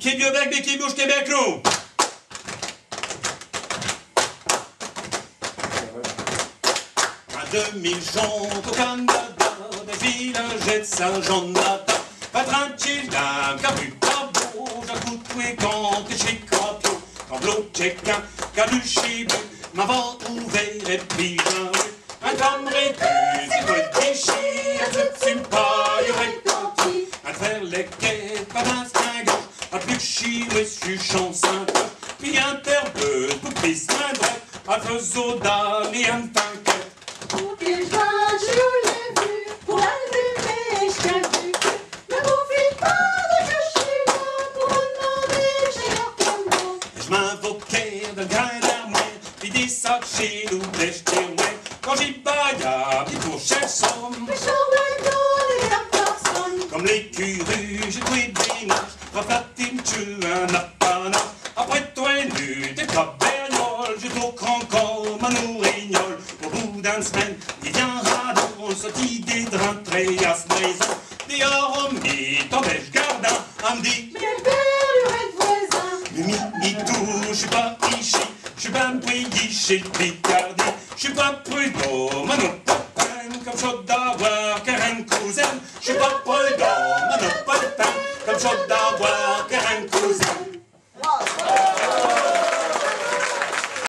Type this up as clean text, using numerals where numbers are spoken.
Keep your back, qui bouge, Québec, nous. À 2000 jantes au Canada, des villages de Saint-Jean-de-Nata. Pas tranquille, d'un caputa bouge, à coup de fouet quand t'es chez Capio. Quand l'eau tchèquin, caluchibu, m'avant ouvert et puis un comme répu, c'est quoi déchir, un truc pas, y'aurait parti. Un faire les quêtes, pas d'un stringant, un plus chier, monsieur chanson. Puis un terre bleu, tout pisse, main droite, un faisceau d'âme et un t'inquiète. Pour qu'il joie, je l'ai vu, pour l'allumer, je t'ai vu. Ne profite pas de que je suis là, pour me demander, j'ai l'air comme moi. Je m'invoquais d'un grain d'armoire, puis des sacs chez nous, des jetés, ouais. Quand j'y bailla, puis pour chaque somme, Les chambres données à personne. comme les curus, j'ai trouvé des nages, reflaté me tue un apanage. Après toi nu, des cabernioles, j'ai trop encore ma nourignole. Au bout d'une semaine, il vient radon, sorti des draps très à ce maison. Des aromites, en beige gardin, elle me dit, Mais quel père de voisin. mi-tout, je suis pas ici, je suis pas payé chez le Picardie. Je suis pas prudent, mais non pas de peine, comme chaud d'avoir qu'un cousin. Je suis pas prudent, mais non pas de peine, comme chaud d'avoir qu'un cousin.